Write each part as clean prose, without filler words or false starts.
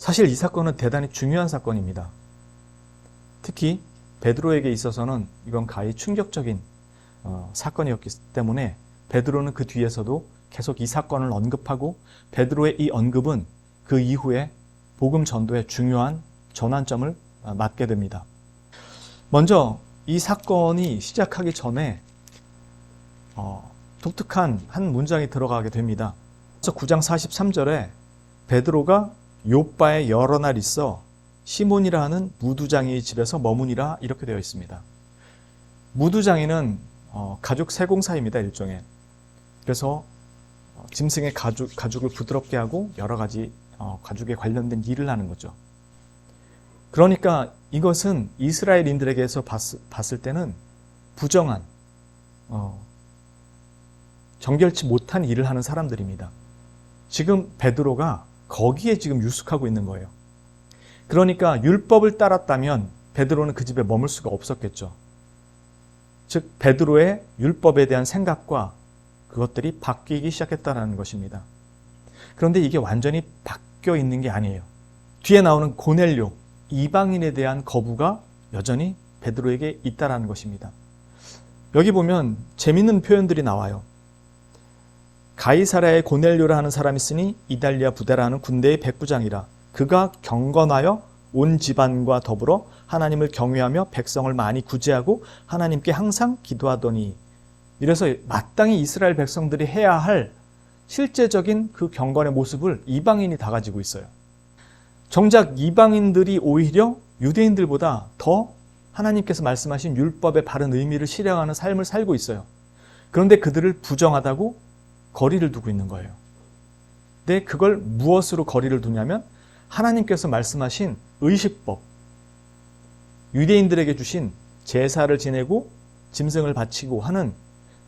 사실 이 사건은 대단히 중요한 사건입니다. 특히 베드로에게 있어서는 이건 가히 충격적인 사건이었기 때문에 베드로는 그 뒤에서도 계속 이 사건을 언급하고 베드로의 이 언급은 그 이후에 복음 전도의 중요한 전환점을 맞게 됩니다. 먼저 이 사건이 시작하기 전에 독특한 한 문장이 들어가게 됩니다. 그래서 9장 43절에 베드로가 욥바에 여러 날 있어 시몬이라 하는 무두장이의 집에서 머무니라 이렇게 되어 있습니다. 무두장이는 가죽 세공사입니다. 일종의. 그래서 짐승의 가죽을 부드럽게 하고 여러 가지 가죽에 관련된 일을 하는 거죠. 그러니까 이것은 이스라엘인들에게서 봤을 때는 부정한 정결치 못한 일을 하는 사람들입니다. 지금 베드로가 거기에 지금 유숙하고 있는 거예요. 그러니까 율법을 따랐다면 베드로는 그 집에 머물 수가 없었겠죠. 즉 베드로의 율법에 대한 생각과 그것들이 바뀌기 시작했다는 것입니다. 그런데 이게 완전히 바뀌어 있는 게 아니에요. 뒤에 나오는 고넬료, 이방인에 대한 거부가 여전히 베드로에게 있다는 것입니다. 여기 보면 재밌는 표현들이 나와요. 가이사랴에 고넬료라 하는 사람이 있으니 이달리아 부대라 하는 군대의 백부장이라. 그가 경건하여 온 집안과 더불어 하나님을 경외하며 백성을 많이 구제하고 하나님께 항상 기도하더니. 이래서 마땅히 이스라엘 백성들이 해야 할 실제적인 그 경건의 모습을 이방인이 다 가지고 있어요. 정작 이방인들이 오히려 유대인들보다 더 하나님께서 말씀하신 율법의 바른 의미를 실행하는 삶을 살고 있어요. 그런데 그들을 부정하다고 거리를 두고 있는 거예요. 근데 그걸 무엇으로 거리를 두냐면 하나님께서 말씀하신 의식법, 유대인들에게 주신 제사를 지내고 짐승을 바치고 하는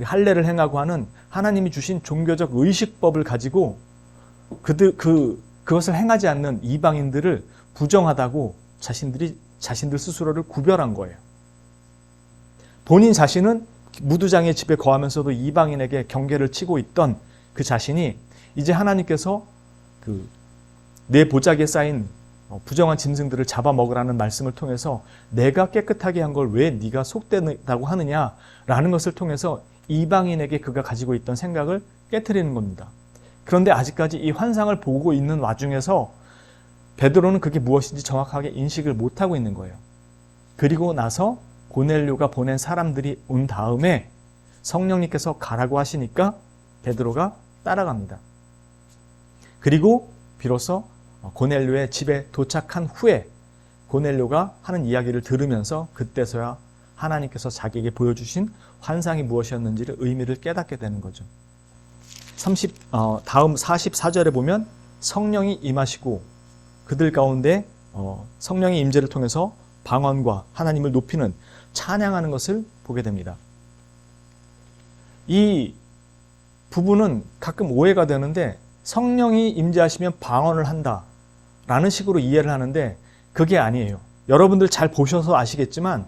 할례를 행하고 하는 하나님이 주신 종교적 의식법을 가지고 그것을 행하지 않는 이방인들을 부정하다고 자신들 스스로를 구별한 거예요. 본인 자신은 무두장의 집에 거하면서도 이방인에게 경계를 치고 있던 그 자신이 이제 하나님께서 내 보자기에 쌓인 부정한 짐승들을 잡아먹으라는 말씀을 통해서 내가 깨끗하게 한 걸 왜 네가 속되다고 하느냐라는 것을 통해서 이방인에게 그가 가지고 있던 생각을 깨트리는 겁니다. 그런데 아직까지 이 환상을 보고 있는 와중에서 베드로는 그게 무엇인지 정확하게 인식을 못하고 있는 거예요. 그리고 나서 고넬료가 보낸 사람들이 온 다음에 성령님께서 가라고 하시니까 베드로가 따라갑니다. 그리고 비로소 고넬료의 집에 도착한 후에 고넬료가 하는 이야기를 들으면서 그때서야 하나님께서 자기에게 보여주신 환상이 무엇이었는지를 의미를 깨닫게 되는 거죠. 다음 44절에 보면 성령이 임하시고 그들 가운데 성령의 임재를 통해서 방언과 하나님을 높이는 찬양하는 것을 보게 됩니다. 이 부분은 가끔 오해가 되는데 성령이 임재하시면 방언을 한다라는 식으로 이해를 하는데 그게 아니에요. 여러분들 잘 보셔서 아시겠지만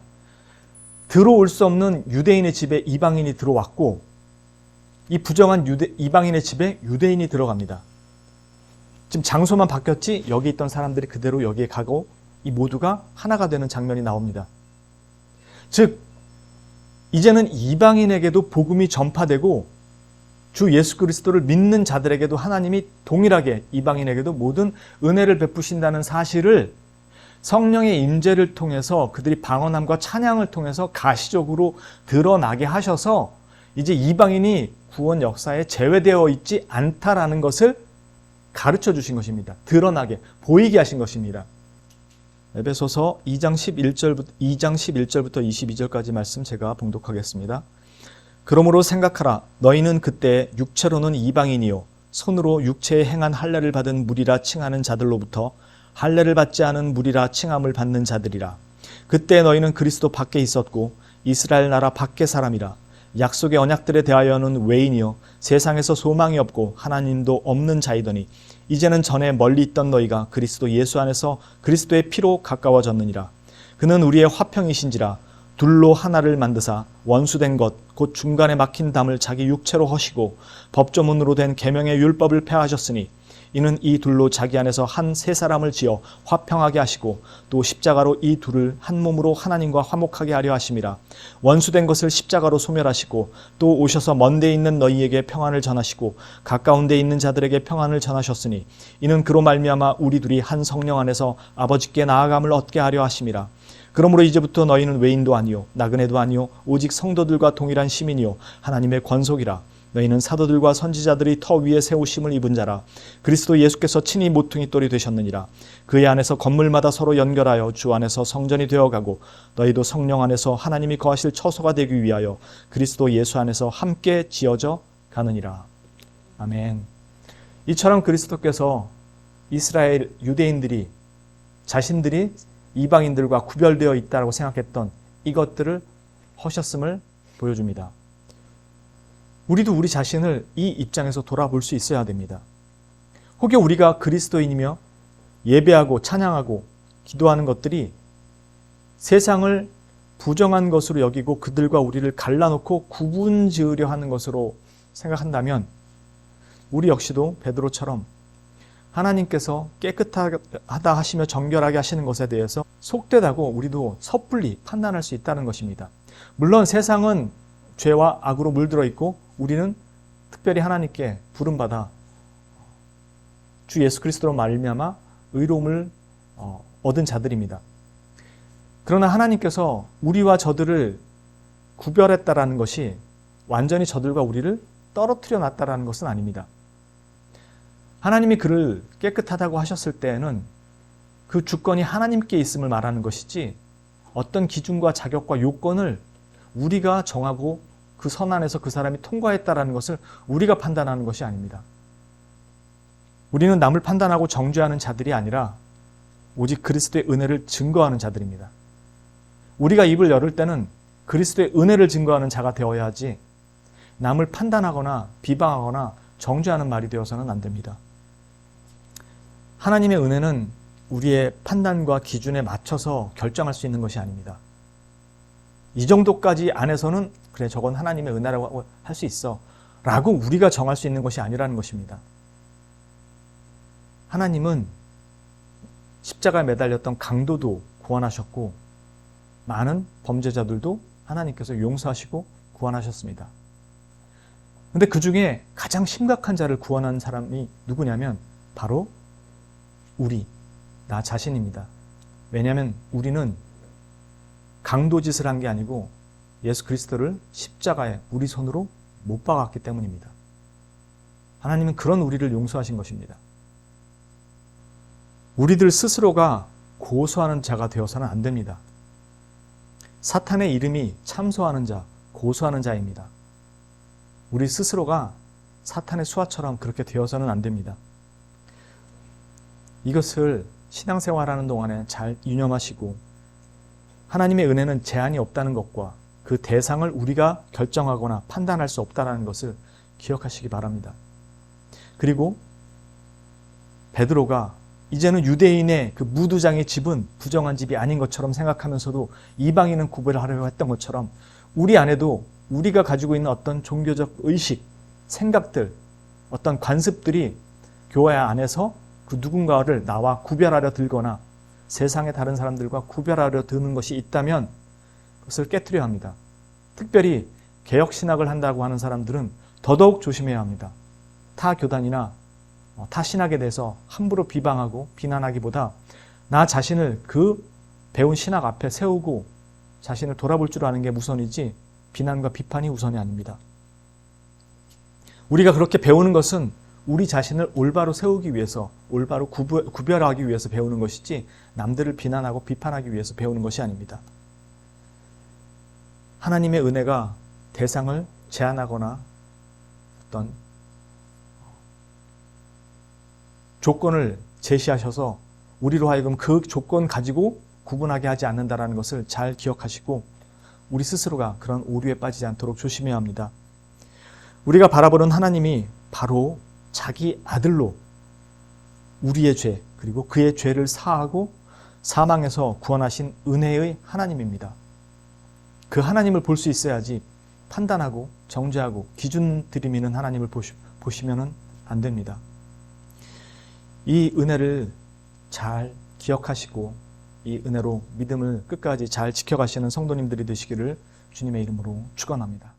들어올 수 없는 유대인의 집에 이방인이 들어왔고 이 부정한 이방인의 집에 유대인이 들어갑니다. 지금 장소만 바뀌었지 여기 있던 사람들이 그대로 여기에 가고 이 모두가 하나가 되는 장면이 나옵니다. 즉 이제는 이방인에게도 복음이 전파되고 주 예수 그리스도를 믿는 자들에게도 하나님이 동일하게 이방인에게도 모든 은혜를 베푸신다는 사실을 성령의 임재를 통해서 그들이 방언함과 찬양을 통해서 가시적으로 드러나게 하셔서 이제 이방인이 구원 역사에 제외되어 있지 않다라는 것을 가르쳐 주신 것입니다. 드러나게, 보이게 하신 것입니다. 에베소서 2장 11절부터 22절까지 말씀 제가 봉독하겠습니다. 그러므로 생각하라. 너희는 그때 육체로는 이방인이요 손으로 육체에 행한 할례를 받은 무리라 칭하는 자들로부터 할례를 받지 않은 무리라 칭함을 받는 자들이라. 그때 너희는 그리스도 밖에 있었고 이스라엘 나라 밖의 사람이라. 약속의 언약들에 대하여는 외인이요 세상에서 소망이 없고 하나님도 없는 자이더니 이제는 전에 멀리 있던 너희가 그리스도 예수 안에서 그리스도의 피로 가까워졌느니라. 그는 우리의 화평이신지라. 둘로 하나를 만드사 원수된 것 곧 중간에 막힌 담을 자기 육체로 허시고 법조문으로 된 계명의 율법을 폐하셨으니 이는 이 둘로 자기 안에서 한 세 사람을 지어 화평하게 하시고 또 십자가로 이 둘을 한 몸으로 하나님과 화목하게 하려 하심이라. 원수된 것을 십자가로 소멸하시고 또 오셔서 먼 데 있는 너희에게 평안을 전하시고 가까운 데 있는 자들에게 평안을 전하셨으니 이는 그로 말미암아 우리 둘이 한 성령 안에서 아버지께 나아감을 얻게 하려 하심이라. 그러므로 이제부터 너희는 외인도 아니요 나그네도 아니요 오직 성도들과 동일한 시민이요 하나님의 권속이라. 너희는 사도들과 선지자들이 터 위에 세우심을 입은 자라. 그리스도 예수께서 친히 모퉁이 돌이 되셨느니라. 그의 안에서 건물마다 서로 연결하여 주 안에서 성전이 되어가고 너희도 성령 안에서 하나님이 거하실 처소가 되기 위하여 그리스도 예수 안에서 함께 지어져 가느니라. 아멘. 이처럼 그리스도께서 이스라엘 유대인들이 자신들이 이방인들과 구별되어 있다고 생각했던 이것들을 하셨음을 보여줍니다. 우리도 우리 자신을 이 입장에서 돌아볼 수 있어야 됩니다. 혹여 우리가 그리스도인이며 예배하고 찬양하고 기도하는 것들이 세상을 부정한 것으로 여기고 그들과 우리를 갈라놓고 구분 지으려 하는 것으로 생각한다면 우리 역시도 베드로처럼 하나님께서 깨끗하다 하시며 정결하게 하시는 것에 대해서 속되다고 우리도 섣불리 판단할 수 있다는 것입니다. 물론 세상은 죄와 악으로 물들어 있고 우리는 특별히 하나님께 부름받아 주 예수 그리스도로 말미암아 의로움을 얻은 자들입니다. 그러나 하나님께서 우리와 저들을 구별했다라는 것이 완전히 저들과 우리를 떨어뜨려 놨다라는 것은 아닙니다. 하나님이 그를 깨끗하다고 하셨을 때에는 그 주권이 하나님께 있음을 말하는 것이지 어떤 기준과 자격과 요건을 우리가 정하고 그 선 안에서 그 사람이 통과했다라는 것을 우리가 판단하는 것이 아닙니다. 우리는 남을 판단하고 정죄하는 자들이 아니라 오직 그리스도의 은혜를 증거하는 자들입니다. 우리가 입을 열을 때는 그리스도의 은혜를 증거하는 자가 되어야 하지 남을 판단하거나 비방하거나 정죄하는 말이 되어서는 안 됩니다. 하나님의 은혜는 우리의 판단과 기준에 맞춰서 결정할 수 있는 것이 아닙니다. 이 정도까지 안에서는 그래 저건 하나님의 은혜라고 할 수 있어 라고 우리가 정할 수 있는 것이 아니라는 것입니다. 하나님은 십자가에 매달렸던 강도도 구원하셨고 많은 범죄자들도 하나님께서 용서하시고 구원하셨습니다. 그런데 그 중에 가장 심각한 자를 구원한 사람이 누구냐면 바로 나 자신입니다. 왜냐하면 우리는 강도짓을 한 게 아니고 예수 그리스도를 십자가에 우리 손으로 못 박았기 때문입니다. 하나님은 그런 우리를 용서하신 것입니다. 우리들 스스로가 고소하는 자가 되어서는 안 됩니다. 사탄의 이름이 참소하는 자, 고소하는 자입니다. 우리 스스로가 사탄의 수하처럼 그렇게 되어서는 안 됩니다. 이것을 신앙생활하는 동안에 잘 유념하시고 하나님의 은혜는 제한이 없다는 것과 그 대상을 우리가 결정하거나 판단할 수 없다는 것을 기억하시기 바랍니다. 그리고 베드로가 이제는 유대인의 그 무두장의 집은 부정한 집이 아닌 것처럼 생각하면서도 이방인은 구별하려고 했던 것처럼 우리 안에도 우리가 가지고 있는 어떤 종교적 의식, 생각들, 어떤 관습들이 교회 안에서 그 누군가를 나와 구별하려 들거나 세상의 다른 사람들과 구별하려 드는 것이 있다면 그것을 깨트려야 합니다. 특별히 개혁신학을 한다고 하는 사람들은 더더욱 조심해야 합니다. 타 교단이나 타 신학에 대해서 함부로 비방하고 비난하기보다 나 자신을 그 배운 신학 앞에 세우고 자신을 돌아볼 줄 아는 게 우선이지 비난과 비판이 우선이 아닙니다. 우리가 그렇게 배우는 것은 우리 자신을 올바로 세우기 위해서, 올바로 구별하기 위해서 배우는 것이지 남들을 비난하고 비판하기 위해서 배우는 것이 아닙니다. 하나님의 은혜가 대상을 제한하거나 어떤 조건을 제시하셔서 우리로 하여금 그 조건 가지고 구분하게 하지 않는다는 것을 잘 기억하시고 우리 스스로가 그런 오류에 빠지지 않도록 조심해야 합니다. 우리가 바라보는 하나님이 바로 자기 아들로 우리의 죄 그리고 그의 죄를 사하고 사망에서 구원하신 은혜의 하나님입니다. 그 하나님을 볼 수 있어야지 판단하고 정죄하고 기준 들이미는 하나님을 보시면 안 됩니다. 이 은혜를 잘 기억하시고 이 은혜로 믿음을 끝까지 잘 지켜가시는 성도님들이 되시기를 주님의 이름으로 축원합니다.